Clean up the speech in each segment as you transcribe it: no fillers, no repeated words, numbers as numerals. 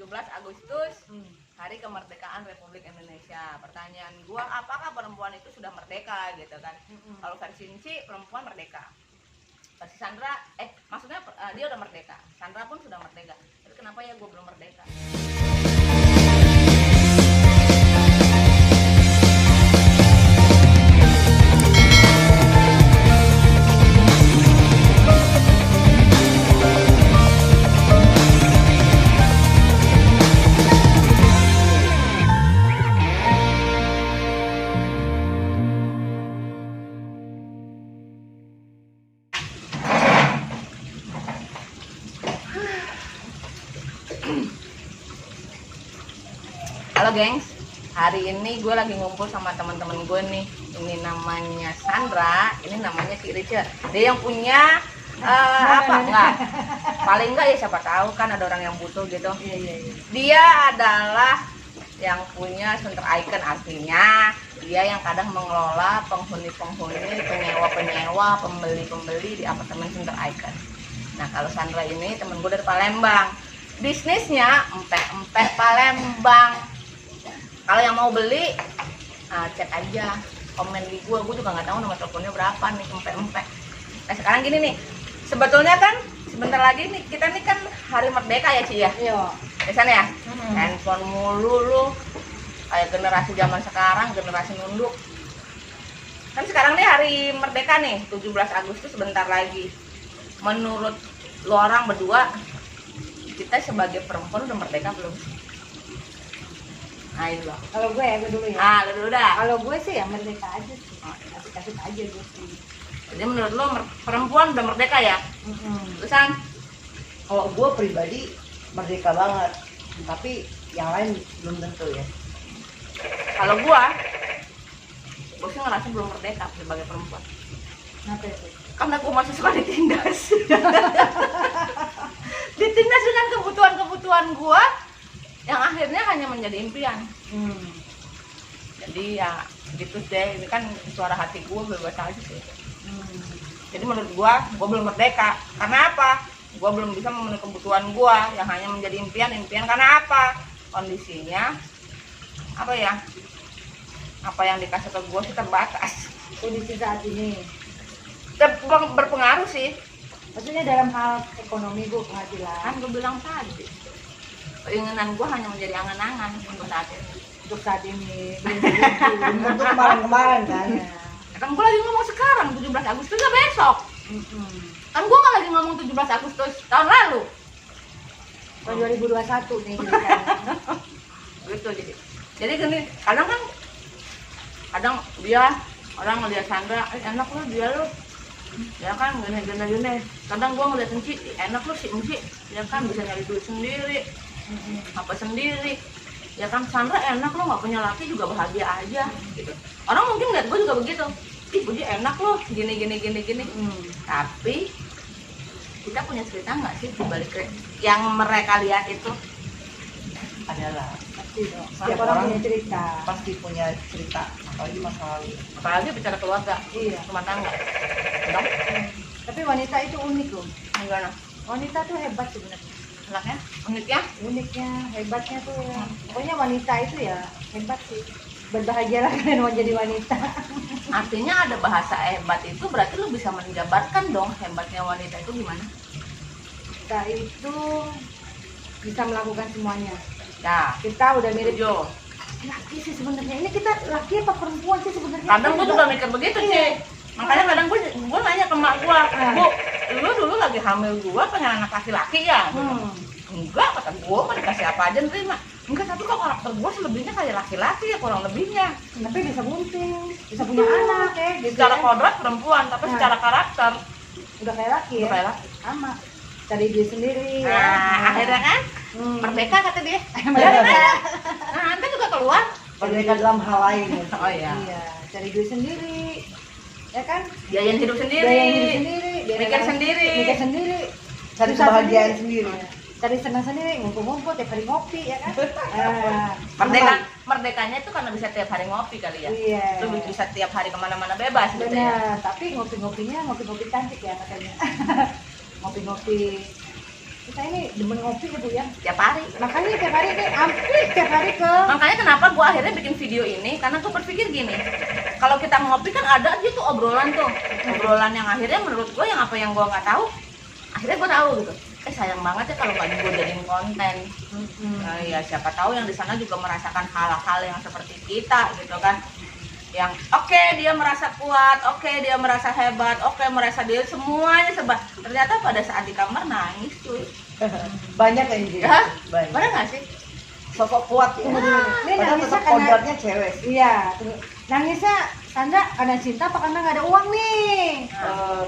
17 Agustus, hari kemerdekaan Republik Indonesia. Pertanyaan gua, apakah perempuan itu sudah merdeka gitu kan? Kalau versi Inci, perempuan merdeka. Versi Sandra, maksudnya dia udah merdeka. Sandra pun sudah merdeka. Tapi kenapa ya gua belum merdeka? Halo gengs, hari ini gue lagi ngumpul sama teman-teman gue nih. Ini namanya Sandra, ini namanya si Richard. Dia yang punya paling enggak ya siapa tahu kan ada orang yang butuh gitu. Iya. Dia adalah yang punya center icon, artinya dia yang kadang mengelola penghuni-penghuni, penyewa-penyewa, pembeli-pembeli di apartemen center icon. Nah kalau Sandra ini temen gue dari Palembang, bisnisnya empek-empek Palembang. Kalau yang mau beli, chat aja, komen di gue juga nggak tahu nomor teleponnya berapa nih, empek-empek. Nah sekarang gini nih, sebetulnya kan sebentar lagi nih kita nih kan hari merdeka ya Ci ya? Iya. Biasanya ya, handphone mulu lu, kayak generasi zaman sekarang, generasi nunduk. Kan sekarang nih hari merdeka nih, 17 Agustus sebentar lagi. Menurut lu orang berdua, kita sebagai perempuan udah merdeka belum? Ayo loh. Kalau gue dulu ya. Lu dulu dah. Kalau gue sih ya merdeka aja sih. Asik-asik aja gue sih. Jadi menurut lo perempuan udah merdeka ya? Terusan? Kalau gue pribadi merdeka banget, tapi yang lain belum tentu ya. Kalau gue sih ngerasa belum merdeka sebagai perempuan. Kenapa itu? Karena gue masih suka ditindas. Ditindas dengan kebutuhan-kebutuhan gue yang akhirnya hanya menjadi impian. Jadi ya gitu deh, ini kan suara hati gue bebas aja sih. Jadi menurut gue belum merdeka. Karena apa? Gue belum bisa memenuhi kebutuhan gue yang hanya menjadi impian karena apa? Kondisinya apa ya? Apa yang dikasih ke gue sih terbatas. Kondisi saat ini Berpengaruh sih. maksudnya dalam hal ekonomi gue, penghasilan. Kan gue bilang tadi, keinginan gue hanya menjadi angan-angan untuk saat ini. Untuk saat ini Untuk kemarin-kemarin kan. Kan gue lagi ngomong sekarang 17 Agustus ya besok. Kan gue nggak lagi ngomong 17 Agustus tahun lalu. tahun 2021 nih ceritanya. Gitu jadi gini, kadang dia orang ngeliat Sandra, enak lu dia lu. Ya kan gini. Kadang gue ngeliat Enci, enak lu si Enci. Dia kan bisa nyari duit sendiri. Apa sendiri. Ya kan Sandra enak lo nggak punya laki juga bahagia aja gitu. Orang mungkin ngeliat gue juga begitu, ih gue enak lo gini. Tapi kita punya cerita nggak sih dibalik yang mereka lihat itu? Adalah Pasti dong. Setiap orang punya cerita. pasti punya cerita, apalagi masa lalu. Apalagi bicara keluarga, Iya. rumah tangga dong. Tapi wanita itu unik loh. Gimana? Wanita tuh hebat sebenarnya. Anaknya unik ya? Uniknya, hebatnya tuh ya. Pokoknya wanita itu ya hebat sih. Berbahagialah kalian mau jadi wanita. Artinya ada bahasa hebat itu berarti lu bisa menjabarkan dong hebatnya wanita itu gimana? Kita itu bisa melakukan semuanya. Ya, Kita udah mirip Jo. laki sih sebenarnya. Ini kita laki apa perempuan sih sebenarnya? Kadang gue juga mikir begitu sih. Makanya kadang gue nanya ke mak gue, Bu, lu dulu lagi hamil gue pengen anak laki-laki ya? Enggak, kata gue kan dikasih apa aja nerima. Enggak, tapi kok karakter gue selebihnya kayak laki-laki ya, kurang lebihnya. Tapi bisa bunting, bisa punya anak ya. Gitu Secara ya. kodrat perempuan, tapi secara karakter Udah kayak laki udah ya. kayak laki. Sama. Cari diri sendiri ya. Nah, akhirnya kan merdeka kata dia. Merdeka. Nah, anda juga keluar. Merdeka dalam hal lain ya. Oh iya. Iya, cari diri sendiri. Ya kan? Biayain hidup sendiri. Biayain diri sendiri, Mikir sendiri. Mikir sendiri. Cari Susah kebahagiaan sendiri. Iya. Cari senang sendiri, ngumpul-ngumpul tiap hari ngopi ya kan? Merdekanya itu karena bisa tiap hari ngopi kali ya. Iya. Lu bisa tiap hari kemana-mana bebas gitu ya. Benar, tapi ngopi-ngopinya ngopi-ngopi cantik ya katanya. Ngopi-ngopi Kita ini demen ngopi ya Bu ya. tiap hari. Makanya tiap hari nih, hampir tiap hari ke. Makanya kenapa gue akhirnya bikin video ini, karena gue berpikir gini, kalau kita ngopi kan ada aja tuh obrolan yang akhirnya menurut gue yang apa yang gue nggak tahu, akhirnya gue tahu gitu. Sayang banget ya kalau nggak gue jadiin konten. Nah, ya siapa tahu yang di sana juga merasakan hal-hal yang seperti kita gitu kan. Yang oke, dia merasa kuat, oke, dia merasa hebat, oke, merasa dia semuanya sebab ternyata pada saat di kamar nangis cuy. Banyak yang gitu. Ya? Banyak. Bener nggak sih? Sosok kuat ya. Ini Padahal nangisnya tetap karena kodratnya cewek. iya, tuh. Nangisnya Sandra karena cinta apa karena nggak ada uang nih?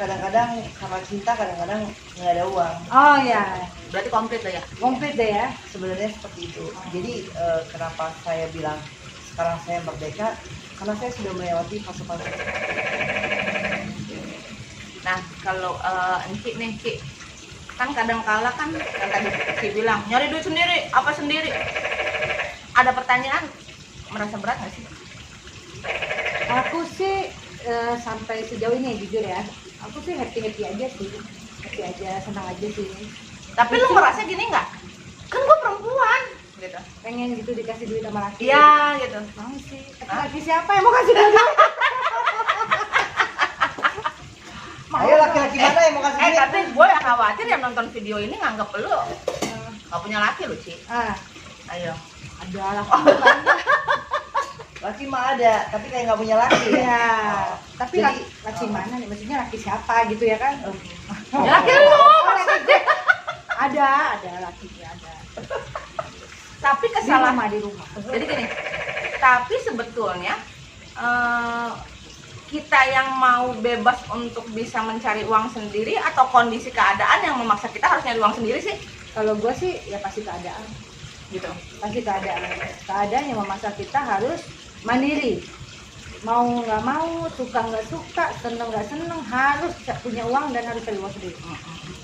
Kadang-kadang karena cinta, kadang-kadang nggak ada uang. Oh ya, Berarti komplit lah ya. komplit deh ya. Sebenarnya seperti itu. Jadi kenapa saya bilang sekarang saya merdeka? Karena saya sudah melewati fase-fase. Nah kalau Enci nih Ci, kan kadang kala kan yang tadi Ci bilang nyari duit sendiri, apa sendiri. Ada pertanyaan, merasa berat nggak sih? Aku sih sampai sejauh ini jujur ya, aku sih happy aja sih, happy aja, senang aja sih. Tapi lu merasa gini nggak? Kan gue perempuan gitu. Pengen gitu dikasih duit sama laki. Iya gitu. Mau sih. Tapi Hah? laki siapa yang mau kasih duit? Ayo laki-laki mana yang mau kasih duit? Tapi gue yang khawatir yang nonton video ini nganggep lu nggak punya laki lu Ci. Ayo. Ada lah. Laki mah ada, tapi kayak nggak punya laki. Iya. Oh. Tapi Jadi, laki mana nih? Maksudnya laki siapa gitu ya kan? Ya, laki lu. Ada lakinya ada. Tapi Di kesalahan. rumah, di rumah. Jadi gini. Tapi sebetulnya kita yang mau bebas untuk bisa mencari uang sendiri atau kondisi keadaan yang memaksa kita harus nyari uang sendiri sih? Kalau gue sih ya pasti keadaan. Gitu. Pasti keadaan yang memaksa kita harus mandiri, mau nggak mau, suka nggak suka, seneng nggak seneng, harus punya uang dan harus cari uang sendiri.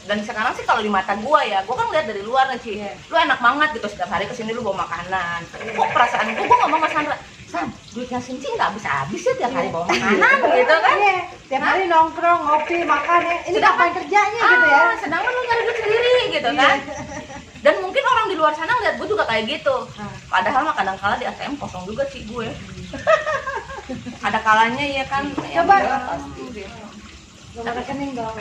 Dan sekarang sih kalau di mata gue ya, gue kan lihat dari luar nih Ci, Iya. lu enak banget gitu setiap hari kesini lu bawa makanan. Kok perasaan gue ngomong sama Sandra, San, duitnya Sinci nggak habis ya tiap hari bawa makanan gitu kan? Iya, tiap hari nongkrong, ngopi, makan ya. Ini Sedangkan- kapan kerjanya gitu ya? Sedangkan lu nyari duit sendiri gitu kan? Dan mungkin orang di luar sana ngeliat gue juga kayak gitu. Padahal mah kadang-kala di ATM kosong juga sih gue. Ada kalanya ya kan. Coba. Ya, pasti. Nomor rekening dong.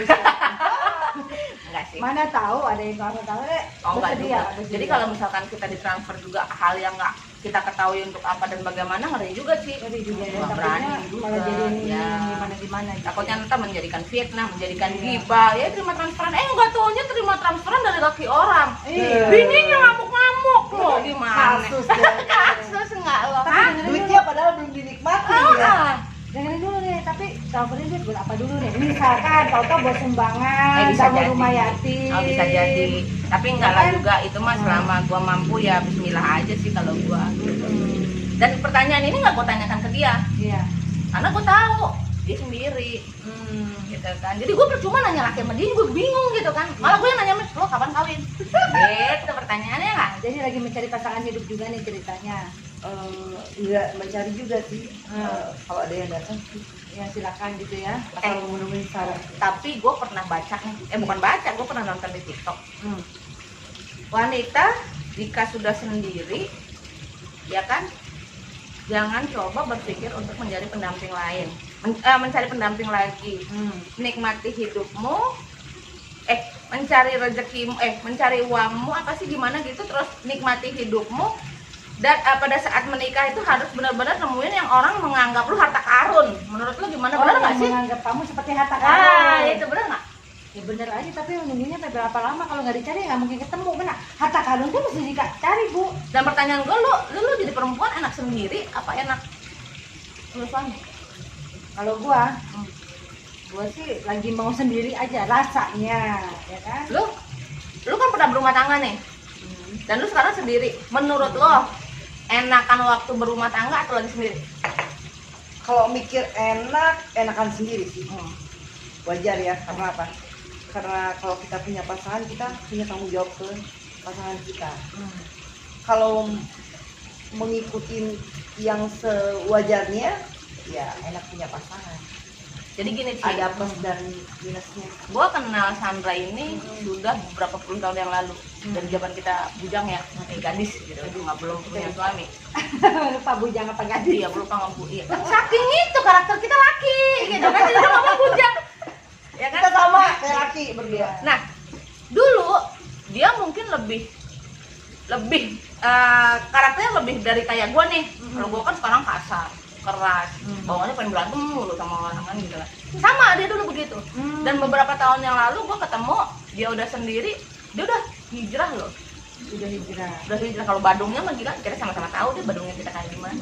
Enggak sih. Mana tahu ada yang kamu tahu deh. Oh enggak bersedia, juga. bersedia. Jadi kalau misalkan kita ditransfer juga hal yang nggak kita ketahui untuk apa dan bagaimana, ngeri juga sih. Jadi juga ya, Wah, takutnya berani juga. malah jadi ini Ya. gimana gitu. Takutnya nanti menjadikan fitnah, menjadikan gibah. Ya terima transferan. Enggak taunya terima transferan dari laki orang. Iya. Bininya ngamuk-ngamuk loh, gimana? Kasus deh. Kasus enggak loh. Tapi Hah? dengerin Duitnya padahal belum dinikmati ya. Dengerin dulu nih, tapi teleponin duit buat apa dulu nih? Misalkan tau-tau buat sumbangan, Bisa bangun jadi. rumah yatim. Oh, bisa jadi. Tapi enggak lah Kan? juga itu mah selama gua mampu ya bismillah aja sih kalau gua. Dan pertanyaan ini nggak gua tanyakan ke dia Iya. karena gua tahu dia sendiri. Gitu kan. Jadi gua percuma nanya laki sama dia, gua bingung gitu kan. Malah gua yang nanya, "Lo kapan kawin?" Gitu pertanyaannya nggak? Jadi lagi mencari pasangan hidup juga nih ceritanya. Enggak mencari juga sih. Kalau ada yang datang sih. Ya silakan gitu ya. Asal memenuhi syarat. Tapi gue pernah baca nih, bukan baca, gue pernah nonton di TikTok. Hmm. Wanita jika sudah sendiri, ya kan, jangan coba berpikir untuk mencari pendamping lain, mencari pendamping lagi. Nikmati hidupmu, mencari rezekimu, mencari uangmu apa sih gimana gitu, terus nikmati hidupmu. Dan pada saat menikah itu harus benar-benar nemuin yang orang menganggap lu harta karun. Menurut lu gimana? Benar nggak sih? Menganggap kamu seperti harta Ah, karun. itu benar nggak? Ya bener aja, tapi nunggunya sampai berapa lama? Kalau nggak dicari nggak mungkin ketemu, benar. Harta karun tuh mesti dicari, Bu. Dan pertanyaan gue, lu jadi perempuan enak sendiri apa enak lu suami? Kalau gua sih lagi mau sendiri aja rasanya, ya kan? Lu kan pernah berumah tangga nih, dan lu sekarang sendiri. Menurut lo enakan waktu berumah tangga atau lagi sendiri? Kalau mikir enakan sendiri sih. Wajar ya, karena apa? Karena kalau kita punya pasangan, kita punya tanggung jawab ke pasangan kita. Kalau mengikuti yang sewajarnya, ya enak punya pasangan. Jadi gini sih, ada plus dan minusnya. gue kenal Sandra ini sudah beberapa puluh tahun yang lalu, dari zaman kita bujang ya, gadis gitu, nggak belum punya suami. Lupa bujang apa gadis? Iya, gue lupa ngomong. Iya. Saking itu karakter kita laki, gitu kan, jadi ngomong bujang. Ya kan? Kita sama kayak laki berdua. Nah, dulu dia mungkin lebih karakternya lebih dari kayak gue nih. Kalau gue kan sekarang kasar, keras, bawaannya pengen berantem mulu sama orang-orang gitu lah. Sama dia dulu begitu. Dan beberapa tahun yang lalu gue ketemu, dia udah sendiri, dia udah hijrah loh. Udah hijrah. Udah hijrah. Kalau Badungnya mah gila, kita sama-sama tahu deh Badungnya kita kayak gimana.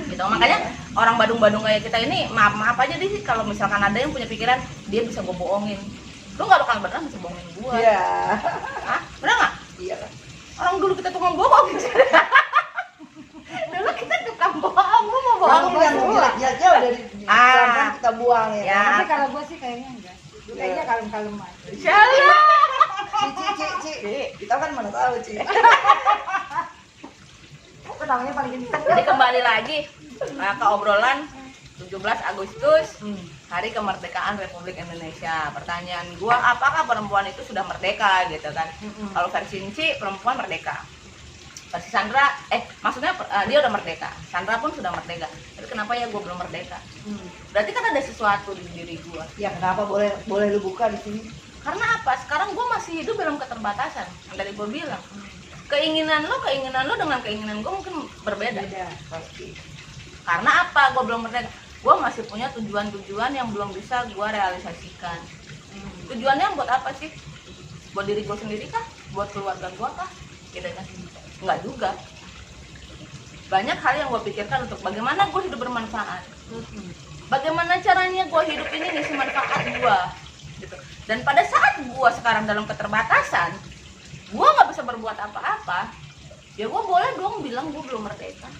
Gitu. Makanya orang Badung-Badung kayak kita ini maaf aja deh kalau misalkan ada yang punya pikiran dia bisa gue bohongin. Lu gak bakal beneran bisa bohongin gue. Iya. Hah? Bener gak? Iya. Orang dulu kita tukang bohong. Dulu kita tukang bohong, lu mau bohongin Yang gue. jelek-jeleknya udah pelan-pelan kita buang ya. Ya. Tapi kalau gue sih kayaknya enggak. Gue kayaknya kalem-kalem aja. Insyaallah. Ci. Kita kan mana tahu, Ci. Aku tahunya paling kenceng. Jadi kembali lagi ke obrolan 17 Agustus, Hari Kemerdekaan Republik Indonesia. Pertanyaan gua, apakah perempuan itu sudah merdeka gitu kan? Kalau versi Inci, perempuan merdeka. Versi Sandra, maksudnya dia udah merdeka. Sandra pun sudah merdeka. Tapi kenapa ya gua belum merdeka? Berarti kan ada sesuatu di diri gua. Ya kenapa boleh lu buka di sini? Karena apa? Sekarang gua masih hidup dalam keterbatasan. Yang tadi gua bilang. Keinginan lo dengan keinginan gua mungkin berbeda. Beda. Pasti. Karena apa? Gua belum merdeka. Gue masih punya tujuan-tujuan yang belum bisa gue realisasikan. Tujuannya buat apa sih? Buat diri gue sendiri kah? Buat keluarga gue kah? Gitu kan? Enggak juga. Banyak hal yang gue pikirkan untuk bagaimana gue hidup bermanfaat. Bagaimana caranya gue hidup ini ngisi manfaat gue. Gitu. Dan pada saat gue sekarang dalam keterbatasan, gue nggak bisa berbuat apa-apa. Ya gue boleh dong bilang gue belum merdeka.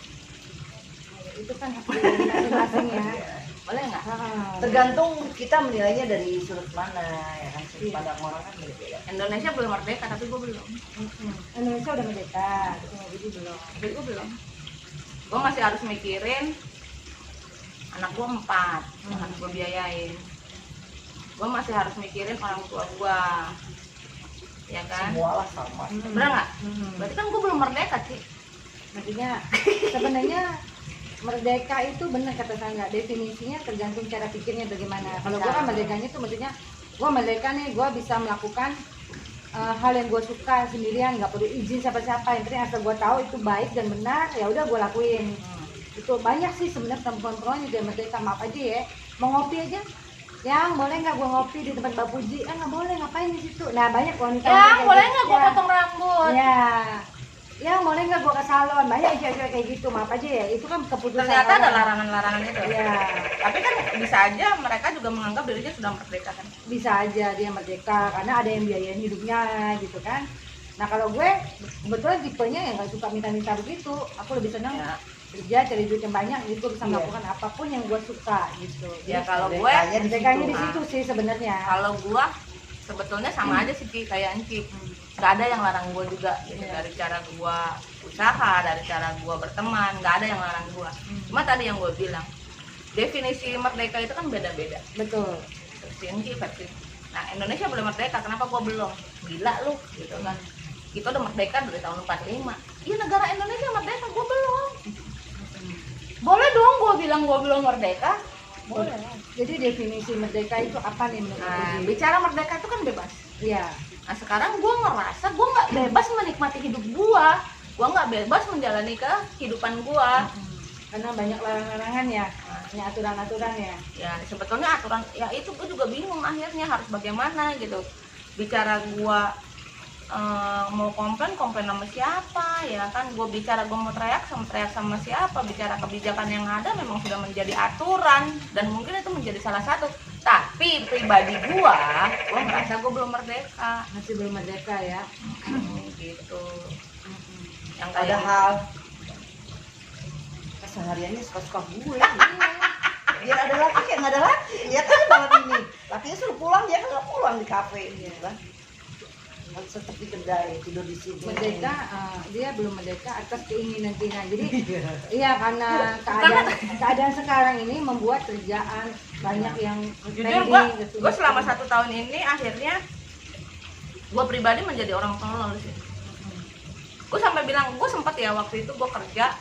Itu kan hak pribadi masing-masing ya. Boleh nggak? Tergantung kita menilainya dari sudut mana ya kan. Sudut pandang orang kan beda-beda. Indonesia belum merdeka tapi gue belum. Indonesia udah merdeka, jadi belum. Tapi gue belum. Gue masih harus mikirin anak gue 4 yang harus gue biayain. Gue masih harus mikirin orang tua gue, ya kan? Semua lah sama. Bener nggak? Berarti kan gue belum merdeka sih. Maksudnya sebenarnya merdeka itu benar kata Sandra, definisinya tergantung cara pikirnya bagaimana. Kalau gue kan merdekanya tuh maksudnya gue merdeka nih, gue bisa melakukan hal yang gue suka sendirian, nggak perlu izin siapa-siapa. Yang penting asal gue tahu itu baik dan benar, ya udah gue lakuin. Itu banyak sih sebenarnya perempuan-perempuan juga merdeka. Maaf aja ya, mau ngopi aja, yang boleh nggak gue ngopi di tempat Mbak Puji? Nggak boleh, ngapain di situ? Nah banyak wanita. Yang boleh nggak gue potong rambut? Ya. Yang boleh nggak gue ke salon? Banyak cewek kayak gitu. Maaf aja ya, itu kan keputusan Ternyata ada orang. larangan-larangan itu. Ya. Tapi kan bisa aja mereka juga menganggap dirinya sudah merdeka kan. Bisa aja dia merdeka karena ada yang biayain hidupnya gitu kan. Nah kalau gue kebetulan tipenya yang nggak suka minta-minta begitu. Aku lebih senang kerja cari duit yang banyak gitu, bisa melakukan apapun yang gue suka gitu. Ya kalau gue merdekanya di situ sih sebenarnya. Kalau gue sebetulnya sama aja sih Ki, kayak Enci. Gak ada yang larang gue juga gitu. Dari cara gue usaha, dari cara gue berteman, gak ada yang larang gue. Cuma tadi yang gue bilang, definisi merdeka itu kan beda-beda. Betul. Versi. Nah Indonesia belum merdeka, kenapa gue belum? Gila lu gitu kan. Kita udah merdeka dari tahun 45. Iya negara Indonesia merdeka, gue belum. Boleh dong gue bilang gue belum merdeka. Boleh. Jadi definisi merdeka itu apa nih menurut Nah, Ibu? bicara merdeka itu kan bebas. Iya. Nah sekarang gue ngerasa gue nggak bebas menikmati hidup gue nggak bebas menjalani kehidupan gue. Karena banyak larangan ya, banyak aturan-aturan ya. Ya sebetulnya aturan ya itu gue juga bingung akhirnya harus bagaimana gitu. Bicara gue mau komplain sama siapa ya kan, gue bicara gue mau teriak sama siapa, bicara kebijakan yang ada memang sudah menjadi aturan dan mungkin itu menjadi salah satu. Tapi pribadi gue merasa gue belum merdeka. Masih belum merdeka ya. Gitu. Yang Ada kayak hal kesehariannya suka-suka gue. Biar ada laki kayak nggak ada laki. Lihat aja banget ini. Lakinya suruh pulang, dia kan nggak pulang di kafe gitu kan. seperti kedai tidur di sini. Merdeka, dia belum merdeka atas keinginan Tina. Jadi Iya. iya, karena keadaan sekarang ini membuat kerjaan banyak yang Jujur gue selama 1 tahun ini akhirnya gue pribadi menjadi orang tolol sih. Gue sampai bilang, gue sempet ya waktu itu gue kerja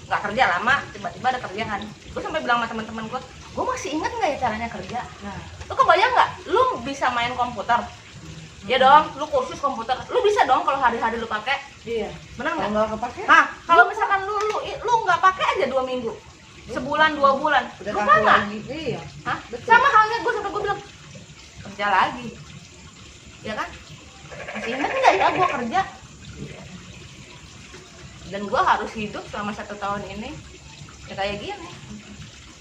nggak kerja lama, tiba-tiba ada kerjaan. Gue sampai bilang sama teman-teman gue masih inget nggak ya caranya kerja. Nah, Lu kebayang nggak? Lu bisa main komputer? Ya dong, lu kursus komputer, lu bisa dong kalau hari-hari lu pakai, iya. bener Kalau nggak? nggak kepake, Nah, kalau misalkan lu nggak pakai aja 2 minggu, sebulan 2 bulan, udah lupa kaku nggak? lagi. Iya. Hah? Betul. Sama halnya gue bilang kerja lagi, ya kan? Masih ingat nggak ya gue kerja? Dan gue harus hidup selama 1 tahun ini ya kayak gini.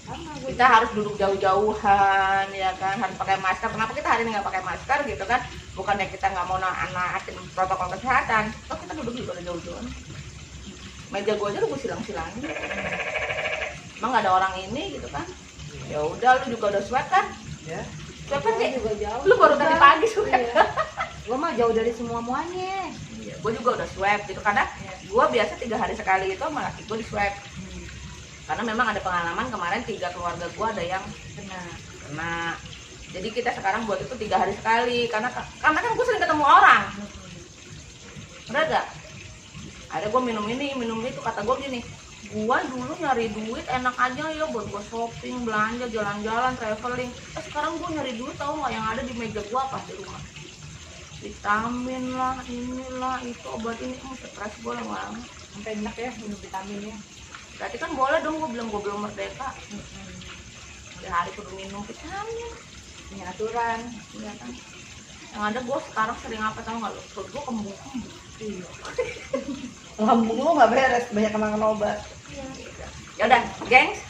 Sama gue. Kita harus duduk jauh-jauhan, ya kan, harus pakai masker. Kenapa kita hari ini nggak pakai masker gitu kan? Bukannya kita nggak mau naatin protokol kesehatan, toh kita duduk juga udah jauh-jauhan. Meja gue aja udah gue silang-silangin. Emang nggak ada orang ini gitu kan? Ya udah, lu juga udah swab kan? Ya. Swab kan Gua sih? juga jauh. Lu baru tadi pagi swab. Iya. Gua mah jauh dari semuanya. Gue juga udah swab gitu karena gue biasa 3 hari sekali itu sama laki gue di swab. Karena memang ada pengalaman kemarin 3 keluarga gue ada yang kena. Jadi kita sekarang buat itu 3 hari sekali karena kan gue sering ketemu orang. Bener gak? Ada gue minum ini, minum itu, kata gue gini, gue dulu nyari duit enak aja ya buat gue shopping, belanja, jalan-jalan, traveling. Sekarang gue nyari duit tau gak yang ada di meja gue pas di rumah? Vitamin lah, inilah, itu, obat ini, stres gue lama-lama. Sampai enak ya minum vitaminnya. Berarti kan boleh dong gue bilang gue belum merdeka. Hari kudu minum vitamin, Punya aturan. ya kan. Yang ada gue sekarang sering apa tau gak lo? Perut gue kembung-kembung. Iya. Lambung lu nggak beres, banyak makan obat. Ya udah, gengs.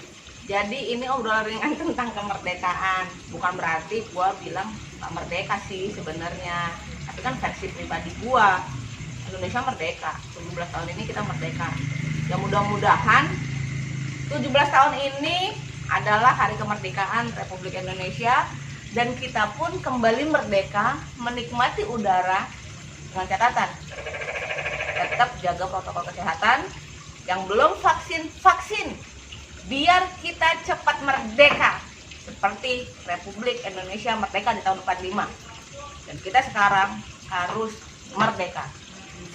Jadi ini obrolan ringan tentang kemerdekaan. Bukan berarti gue bilang gak merdeka sih sebenarnya. Tapi kan versi pribadi gue, Indonesia merdeka. 17 tahun ini kita merdeka. Ya mudah-mudahan 17 tahun ini adalah hari kemerdekaan Republik Indonesia dan kita pun kembali merdeka menikmati udara dengan catatan tetap jaga protokol kesehatan. Yang belum vaksin biar kita cepat merdeka seperti Republik Indonesia merdeka di tahun 45. Dan kita sekarang harus merdeka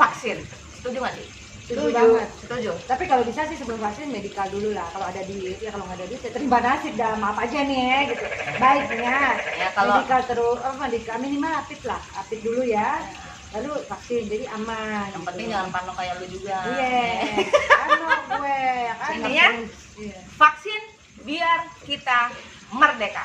vaksin. Setuju nggak sih? Setuju banget. Setuju. Tapi kalau bisa sih sebelum vaksin medikal dulu lah. Kalau ada duit ya, kalau nggak ada duit ya terima nasib dah, maaf aja nih ya gitu. Baiknya Ya, kalau medikal terus medikal minimal apit dulu ya. Lalu vaksin jadi aman. yang gitu. penting jangan parno kayak lu juga. Iya. Anu gue ya kan. Intinya, Iya. vaksin biar kita merdeka.